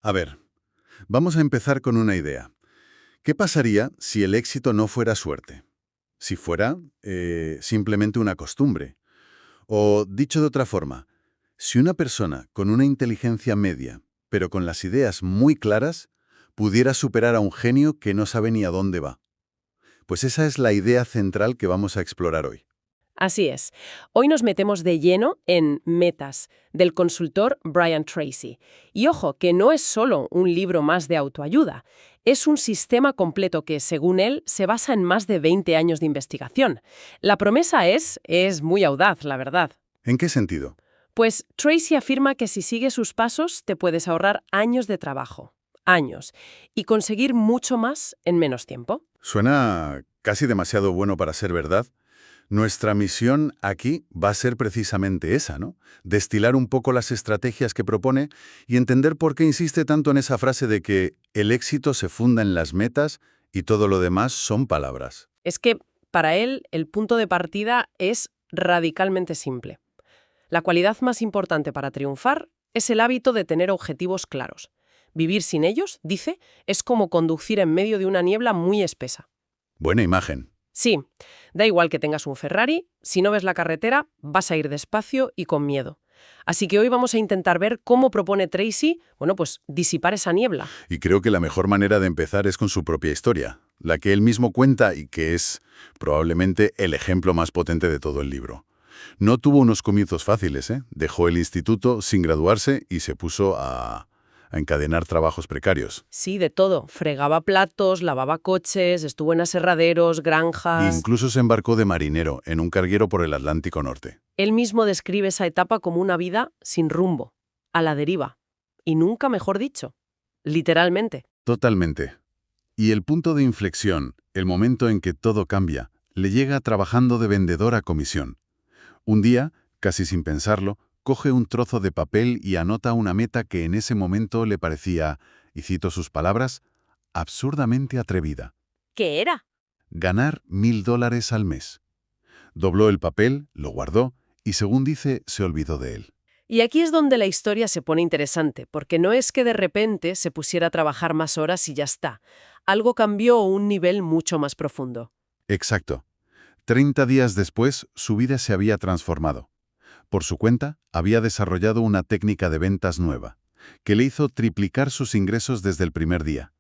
A ver, vamos a empezar con una idea. ¿Qué pasaría si el éxito no fuera suerte? Si fuera simplemente una costumbre. O, dicho de otra forma, si una persona con una inteligencia media, pero con las ideas muy claras, pudiera superar a un genio que no sabe ni a dónde va. Pues esa es la idea central que vamos a explorar hoy. Así es. Hoy nos metemos de lleno en Metas, del consultor Brian Tracy. Y ojo, que no es solo un libro más de autoayuda, es un sistema completo que, según él, se basa en más de 20 años de investigación. La promesa es muy audaz, la verdad. ¿En qué sentido? Pues Tracy afirma que si sigues sus pasos te puedes ahorrar años de trabajo, años, y conseguir mucho más en menos tiempo. Suena casi demasiado bueno para ser verdad. Nuestra misión aquí va a ser precisamente esa, ¿no? Destilar un poco las estrategias que propone y entender por qué insiste tanto en esa frase de que el éxito se funda en las metas y todo lo demás son palabras. Es que, para él, el punto de partida es radicalmente simple. La cualidad más importante para triunfar es el hábito de tener objetivos claros. Vivir sin ellos, dice, es como conducir en medio de una niebla muy espesa. Buena imagen. Sí, da igual que tengas un Ferrari, si no ves la carretera, vas a ir despacio y con miedo. Así que hoy vamos a intentar ver cómo propone Tracy, pues disipar esa niebla. Y creo que la mejor manera de empezar es con su propia historia, la que él mismo cuenta y que es probablemente el ejemplo más potente de todo el libro. No tuvo unos comienzos fáciles, ¿eh? Dejó el instituto sin graduarse y se puso a encadenar trabajos precarios. Sí, de todo. Fregaba platos, lavaba coches, estuvo en aserraderos, granjas. Incluso se embarcó de marinero en un carguero por el Atlántico Norte. Él mismo describe esa etapa como una vida sin rumbo, a la deriva. Y nunca mejor dicho. Literalmente. Totalmente. Y el punto de inflexión, el momento en que todo cambia, le llega trabajando de vendedor a comisión. Un día, casi sin pensarlo, coge un trozo de papel y anota una meta que en ese momento le parecía, y cito sus palabras, absurdamente atrevida. ¿Qué era? Ganar $1000 al mes. Dobló el papel, lo guardó y, según dice, se olvidó de él. Y aquí es donde la historia se pone interesante, porque no es que de repente se pusiera a trabajar más horas y ya está. Algo cambió a un nivel mucho más profundo. Exacto. 30 días después, su vida se había transformado. Por su cuenta, había desarrollado una técnica de ventas nueva, que le hizo triplicar sus ingresos desde el primer día.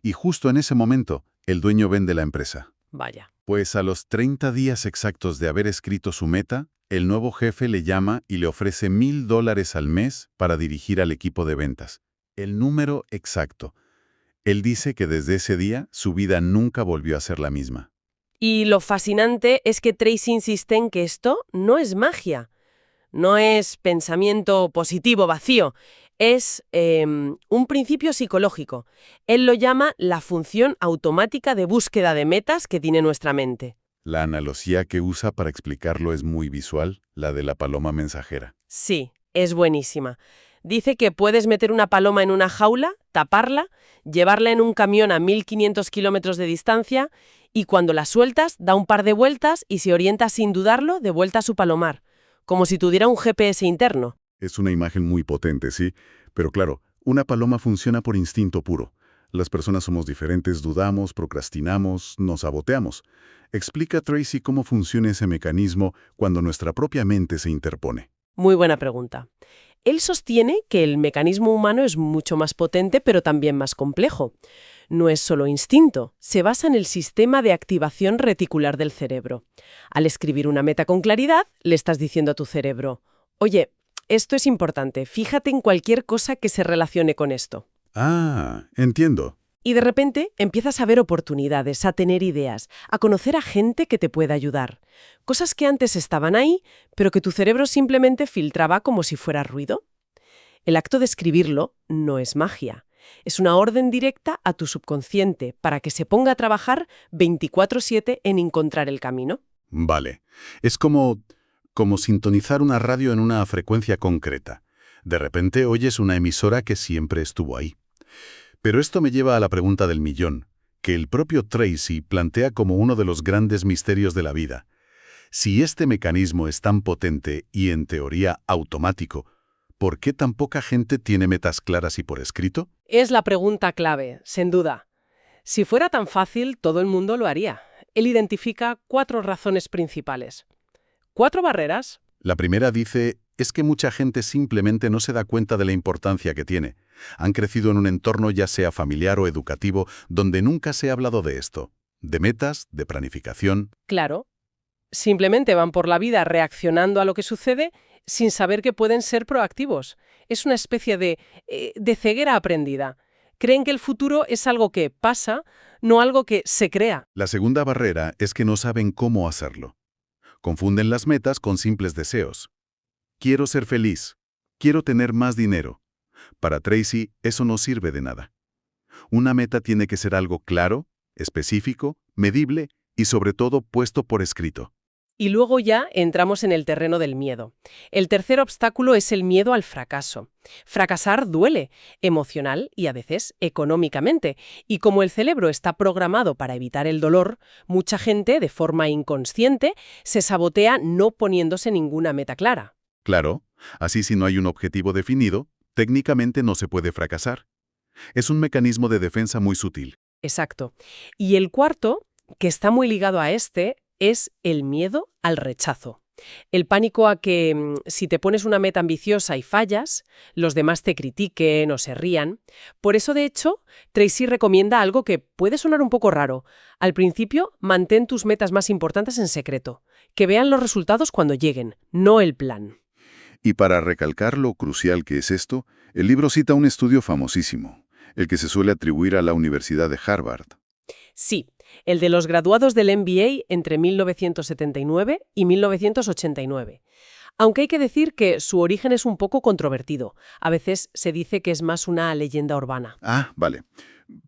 Y justo en ese momento, el dueño vende la empresa. Vaya. Pues a los 30 días exactos de haber escrito su meta, el nuevo jefe le llama y le ofrece $1000 al mes para dirigir al equipo de ventas. El número exacto. Él dice que desde ese día su vida nunca volvió a ser la misma. Y lo fascinante es que Tracy insiste en que esto no es magia. No es pensamiento positivo vacío, es un principio psicológico. Él lo llama la función automática de búsqueda de metas que tiene nuestra mente. La analogía que usa para explicarlo es muy visual, la de la paloma mensajera. Sí, es buenísima. Dice que puedes meter una paloma en una jaula, taparla, llevarla en un camión a 1500 kilómetros de distancia y cuando la sueltas da un par de vueltas y se orienta sin dudarlo de vuelta a su palomar, como si tuviera un GPS interno. Es una imagen muy potente, sí, pero claro, una paloma funciona por instinto puro. Las personas somos diferentes, dudamos, procrastinamos, nos saboteamos. Explica Tracy cómo funciona ese mecanismo cuando nuestra propia mente se interpone. Muy buena pregunta. Él sostiene que el mecanismo humano es mucho más potente, pero también más complejo. No es solo instinto, se basa en el sistema de activación reticular del cerebro. Al escribir una meta con claridad, le estás diciendo a tu cerebro, oye, esto es importante, fíjate en cualquier cosa que se relacione con esto. Ah, entiendo. Y de repente empiezas a ver oportunidades, a tener ideas, a conocer a gente que te pueda ayudar. Cosas que antes estaban ahí, pero que tu cerebro simplemente filtraba como si fuera ruido. El acto de escribirlo no es magia. Es una orden directa a tu subconsciente para que se ponga a trabajar 24/7 en encontrar el camino. Vale. Es como sintonizar una radio en una frecuencia concreta. De repente oyes una emisora que siempre estuvo ahí. Pero esto me lleva a la pregunta del millón, que el propio Tracy plantea como uno de los grandes misterios de la vida. Si este mecanismo es tan potente y, en teoría, automático, ¿por qué tan poca gente tiene metas claras y por escrito? Es la pregunta clave, sin duda. Si fuera tan fácil, todo el mundo lo haría. Él identifica 4 razones principales. 4 barreras. La primera dice, es que mucha gente simplemente no se da cuenta de la importancia que tiene. Han crecido en un entorno ya sea familiar o educativo donde nunca se ha hablado de esto, de metas, de planificación. Claro, simplemente van por la vida reaccionando a lo que sucede sin saber que pueden ser proactivos. Es una especie de ceguera aprendida. Creen que el futuro es algo que pasa, no algo que se crea. La segunda barrera es que no saben cómo hacerlo. Confunden las metas con simples deseos. Quiero ser feliz. Quiero tener más dinero. Para Tracy, eso no sirve de nada. Una meta tiene que ser algo claro, específico, medible y sobre todo puesto por escrito. Y luego ya entramos en el terreno del miedo. El tercer obstáculo es el miedo al fracaso. Fracasar duele, emocional y a veces económicamente. Y como el cerebro está programado para evitar el dolor, mucha gente, de forma inconsciente, se sabotea no poniéndose ninguna meta clara. Claro, así si no hay un objetivo definido, técnicamente no se puede fracasar. Es un mecanismo de defensa muy sutil. Exacto. Y el cuarto, que está muy ligado a este, es el miedo al rechazo. El pánico a que si te pones una meta ambiciosa y fallas, los demás te critiquen o se rían. Por eso, de hecho, Tracy recomienda algo que puede sonar un poco raro. Al principio, mantén tus metas más importantes en secreto. Que vean los resultados cuando lleguen, no el plan. Y para recalcar lo crucial que es esto, el libro cita un estudio famosísimo, el que se suele atribuir a la Universidad de Harvard. Sí, el de los graduados del MBA entre 1979 y 1989. Aunque hay que decir que su origen es un poco controvertido. A veces se dice que es más una leyenda urbana. Ah, vale.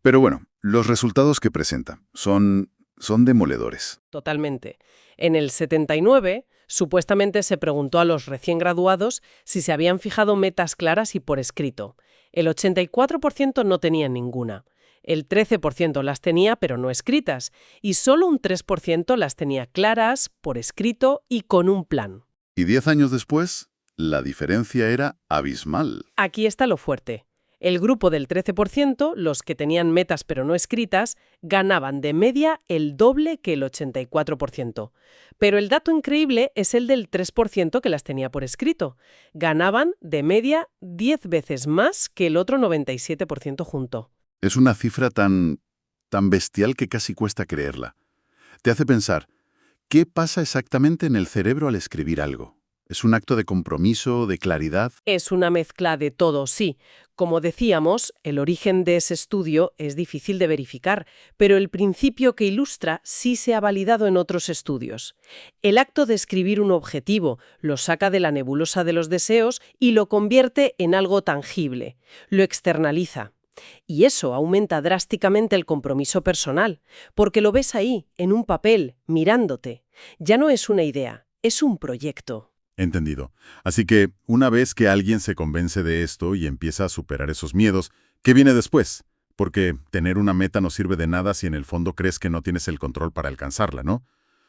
Pero bueno, los resultados que presenta son demoledores. Totalmente. En el 79, supuestamente se preguntó a los recién graduados si se habían fijado metas claras y por escrito. El 84% no tenía ninguna. El 13% las tenía, pero no escritas, y solo un 3% las tenía claras, por escrito y con un plan. Y 10 años después, la diferencia era abismal. Aquí está lo fuerte. El grupo del 13%, los que tenían metas pero no escritas, ganaban de media el doble que el 84%. Pero el dato increíble es el del 3% que las tenía por escrito. Ganaban de media 10 veces más que el otro 97% junto. Es una cifra tan bestial que casi cuesta creerla. Te hace pensar, ¿qué pasa exactamente en el cerebro al escribir algo? ¿Es un acto de compromiso, de claridad? Es una mezcla de todo, sí. Como decíamos, el origen de ese estudio es difícil de verificar, pero el principio que ilustra sí se ha validado en otros estudios. El acto de escribir un objetivo lo saca de la nebulosa de los deseos y lo convierte en algo tangible. Lo externaliza. Y eso aumenta drásticamente el compromiso personal, porque lo ves ahí, en un papel, mirándote. Ya no es una idea, es un proyecto. Entendido. Así que, una vez que alguien se convence de esto y empieza a superar esos miedos, ¿qué viene después? Porque tener una meta no sirve de nada si en el fondo crees que no tienes el control para alcanzarla, ¿no?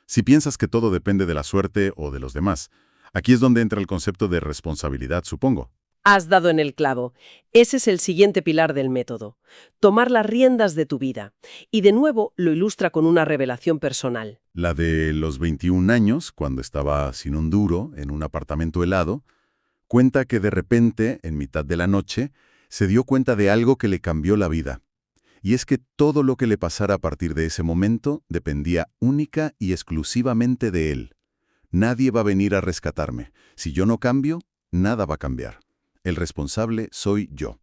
Si piensas que todo depende de la suerte o de los demás. Aquí es donde entra el concepto de responsabilidad, supongo. Has dado en el clavo. Ese es el siguiente pilar del método. Tomar las riendas de tu vida. Y de nuevo lo ilustra con una revelación personal. La de los 21 años, cuando estaba sin un duro, en un apartamento helado, cuenta que de repente, en mitad de la noche, se dio cuenta de algo que le cambió la vida. Y es que todo lo que le pasara a partir de ese momento dependía única y exclusivamente de él. Nadie va a venir a rescatarme. Si yo no cambio, nada va a cambiar. El responsable soy yo.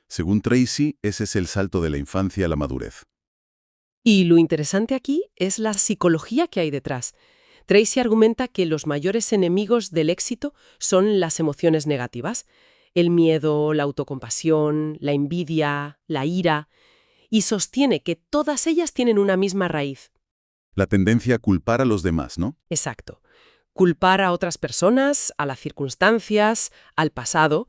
Según Tracy, ese es el salto de la infancia a la madurez. Y lo interesante aquí es la psicología que hay detrás. Tracy argumenta que los mayores enemigos del éxito son las emociones negativas. El miedo, la autocompasión, la envidia, la ira. Y sostiene que todas ellas tienen una misma raíz. La tendencia a culpar a los demás, ¿no? Exacto. Culpar a otras personas, a las circunstancias, al pasado.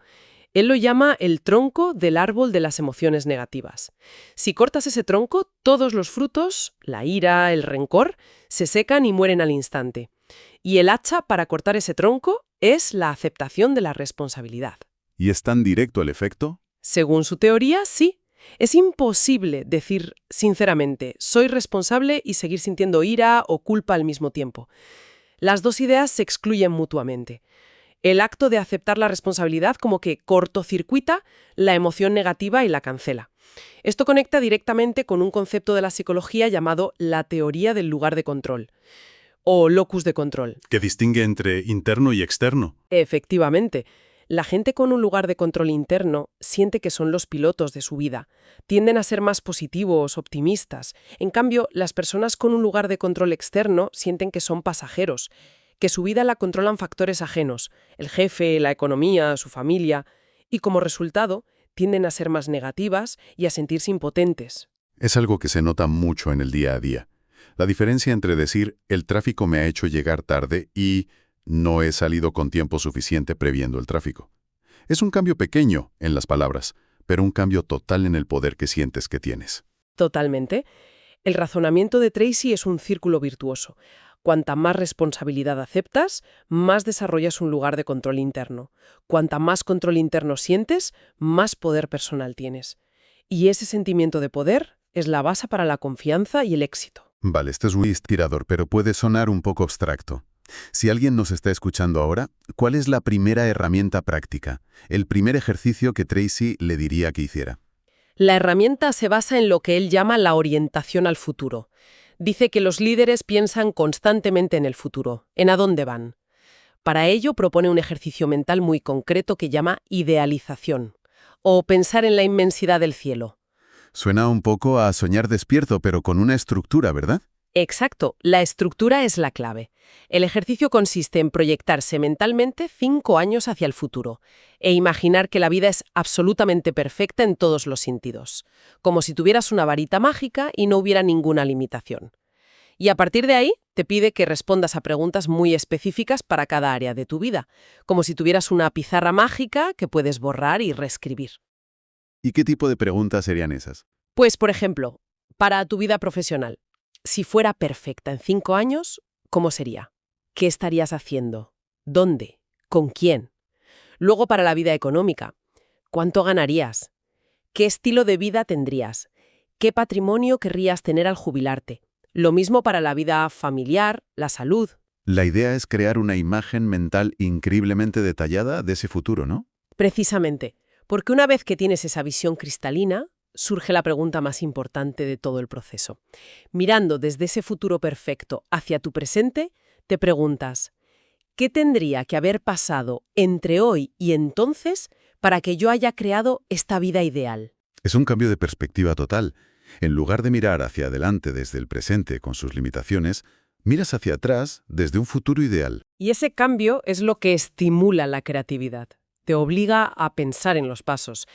Él lo llama el tronco del árbol de las emociones negativas. Si cortas ese tronco, todos los frutos, la ira, el rencor, se secan y mueren al instante. Y el hacha para cortar ese tronco es la aceptación de la responsabilidad. ¿Y es tan directo el efecto? Según su teoría, sí. Es imposible decir sinceramente, soy responsable y seguir sintiendo ira o culpa al mismo tiempo. Las dos ideas se excluyen mutuamente. El acto de aceptar la responsabilidad como que cortocircuita la emoción negativa y la cancela. Esto conecta directamente con un concepto de la psicología llamado la teoría del lugar de control, o locus de control. Que distingue entre interno y externo. Efectivamente, la gente con un lugar de control interno siente que son los pilotos de su vida. Tienden a ser más positivos, optimistas. En cambio, las personas con un lugar de control externo sienten que son pasajeros, que su vida la controlan factores ajenos, el jefe, la economía, su familia, y como resultado tienden a ser más negativas y a sentirse impotentes. Es algo que se nota mucho en el día a día. La diferencia entre decir el tráfico me ha hecho llegar tarde y no he salido con tiempo suficiente previendo el tráfico. Es un cambio pequeño en las palabras, pero un cambio total en el poder que sientes que tienes. Totalmente. El razonamiento de Tracy es un círculo virtuoso. Cuanta más responsabilidad aceptas, más desarrollas un lugar de control interno. Cuanta más control interno sientes, más poder personal tienes. Y ese sentimiento de poder es la base para la confianza y el éxito. Vale, esto es muy inspirador, pero puede sonar un poco abstracto. Si alguien nos está escuchando ahora, ¿cuál es la primera herramienta práctica? El primer ejercicio que Tracy le diría que hiciera. La herramienta se basa en lo que él llama la orientación al futuro. Dice que los líderes piensan constantemente en el futuro, en a dónde van. Para ello propone un ejercicio mental muy concreto que llama idealización, o pensar en la inmensidad del cielo. Suena un poco a soñar despierto, pero con una estructura, ¿verdad? Exacto, la estructura es la clave. El ejercicio consiste en proyectarse mentalmente 5 años hacia el futuro e imaginar que la vida es absolutamente perfecta en todos los sentidos, como si tuvieras una varita mágica y no hubiera ninguna limitación. Y a partir de ahí, te pide que respondas a preguntas muy específicas para cada área de tu vida, como si tuvieras una pizarra mágica que puedes borrar y reescribir. ¿Y qué tipo de preguntas serían esas? Pues, por ejemplo, para tu vida profesional. Si fuera perfecta en 5 años, ¿cómo sería? ¿Qué estarías haciendo? ¿Dónde? ¿Con quién? Luego para la vida económica. ¿Cuánto ganarías? ¿Qué estilo de vida tendrías? ¿Qué patrimonio querrías tener al jubilarte? Lo mismo para la vida familiar, la salud. La idea es crear una imagen mental increíblemente detallada de ese futuro, ¿no? Precisamente, porque una vez que tienes esa visión cristalina, surge la pregunta más importante de todo el proceso. Mirando desde ese futuro perfecto hacia tu presente, te preguntas, ¿qué tendría que haber pasado entre hoy y entonces para que yo haya creado esta vida ideal? Es un cambio de perspectiva total. En lugar de mirar hacia adelante desde el presente con sus limitaciones, miras hacia atrás desde un futuro ideal. Y ese cambio es lo que estimula la creatividad. Te obliga a pensar en los pasos.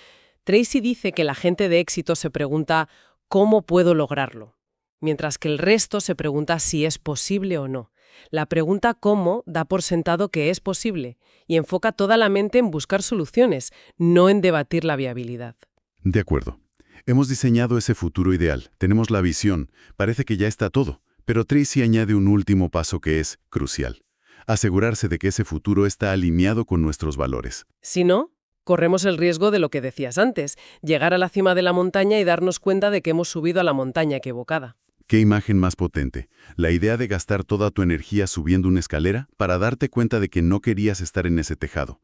Tracy dice que la gente de éxito se pregunta ¿cómo puedo lograrlo? Mientras que el resto se pregunta si es posible o no. La pregunta ¿cómo? Da por sentado que es posible y enfoca toda la mente en buscar soluciones, no en debatir la viabilidad. De acuerdo. Hemos diseñado ese futuro ideal, tenemos la visión, parece que ya está todo, pero Tracy añade un último paso que es crucial. Asegurarse de que ese futuro está alineado con nuestros valores. Si no, corremos el riesgo de lo que decías antes, llegar a la cima de la montaña y darnos cuenta de que hemos subido a la montaña equivocada. ¿Qué imagen más potente? La idea de gastar toda tu energía subiendo una escalera para darte cuenta de que no querías estar en ese tejado.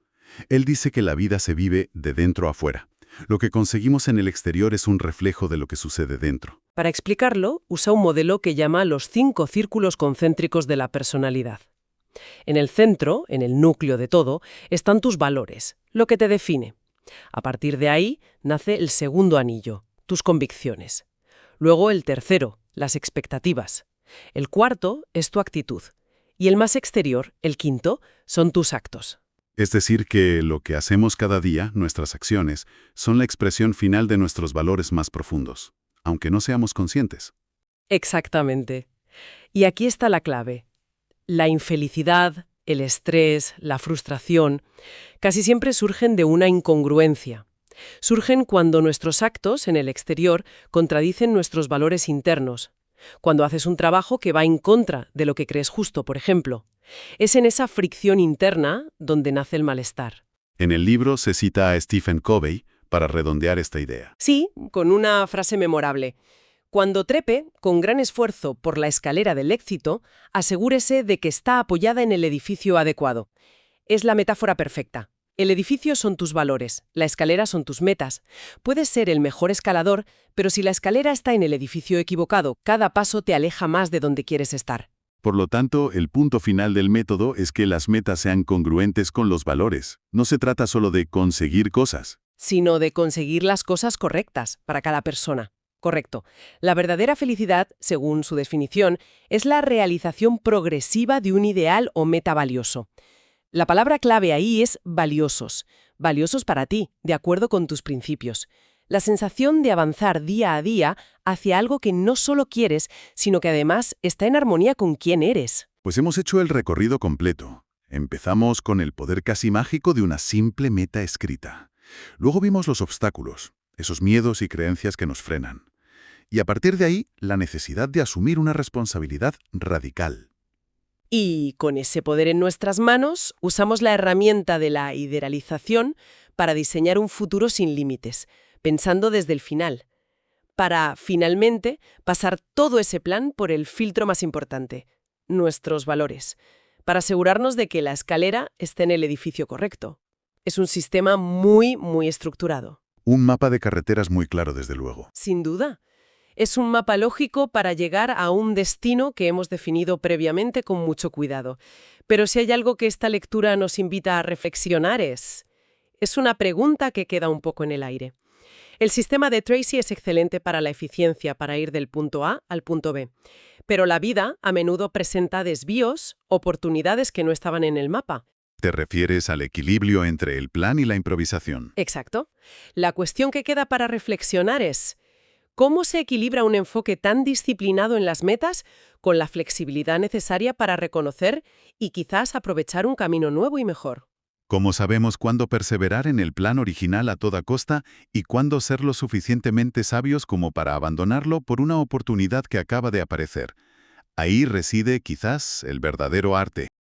Él dice que la vida se vive de dentro a afuera. Lo que conseguimos en el exterior es un reflejo de lo que sucede dentro. Para explicarlo, usa un modelo que llama los 5 círculos concéntricos de la personalidad. En el centro, en el núcleo de todo, están tus valores, lo que te define. A partir de ahí nace el segundo anillo, tus convicciones. Luego el tercero, las expectativas. El cuarto es tu actitud. Y el más exterior, el quinto, son tus actos. Es decir, que lo que hacemos cada día, nuestras acciones, son la expresión final de nuestros valores más profundos, aunque no seamos conscientes. Exactamente. Y aquí está la clave. La infelicidad, el estrés, la frustración, casi siempre surgen de una incongruencia. Surgen cuando nuestros actos en el exterior contradicen nuestros valores internos. cuando haces un trabajo que va en contra de lo que crees justo, por ejemplo. Es en esa fricción interna donde nace el malestar. En el libro se cita a Stephen Covey para redondear esta idea. Sí, con una frase memorable. Cuando trepe, con gran esfuerzo, por la escalera del éxito, asegúrese de que está apoyada en el edificio adecuado. Es la metáfora perfecta. El edificio son tus valores, la escalera son tus metas. Puedes ser el mejor escalador, pero si la escalera está en el edificio equivocado, cada paso te aleja más de donde quieres estar. Por lo tanto, el punto final del método es que las metas sean congruentes con los valores. No se trata solo de conseguir cosas. Sino de conseguir las cosas correctas para cada persona. Correcto. La verdadera felicidad, según su definición, es la realización progresiva de un ideal o meta valioso. La palabra clave ahí es valiosos. Valiosos para ti, de acuerdo con tus principios. La sensación de avanzar día a día hacia algo que no solo quieres, sino que además está en armonía con quién eres. Pues hemos hecho el recorrido completo. Empezamos con el poder casi mágico de una simple meta escrita. Luego vimos los obstáculos, esos miedos y creencias que nos frenan. Y a partir de ahí, la necesidad de asumir una responsabilidad radical. Y con ese poder en nuestras manos, usamos la herramienta de la idealización para diseñar un futuro sin límites, pensando desde el final, para, finalmente, pasar todo ese plan por el filtro más importante, nuestros valores, para asegurarnos de que la escalera esté en el edificio correcto. Es un sistema muy, muy estructurado. Un mapa de carreteras muy claro, desde luego. Sin duda. Es un mapa lógico para llegar a un destino que hemos definido previamente con mucho cuidado. Pero si hay algo que esta lectura nos invita a reflexionar es una pregunta que queda un poco en el aire. El sistema de Tracy es excelente para la eficiencia, para ir del punto A al punto B. Pero la vida a menudo presenta desvíos, oportunidades que no estaban en el mapa. ¿Te refieres al equilibrio entre el plan y la improvisación? Exacto. La cuestión que queda para reflexionar es: ¿cómo se equilibra un enfoque tan disciplinado en las metas con la flexibilidad necesaria para reconocer y quizás aprovechar un camino nuevo y mejor? ¿Cómo sabemos cuándo perseverar en el plan original a toda costa y cuándo ser lo suficientemente sabios como para abandonarlo por una oportunidad que acaba de aparecer? Ahí reside, quizás, el verdadero arte.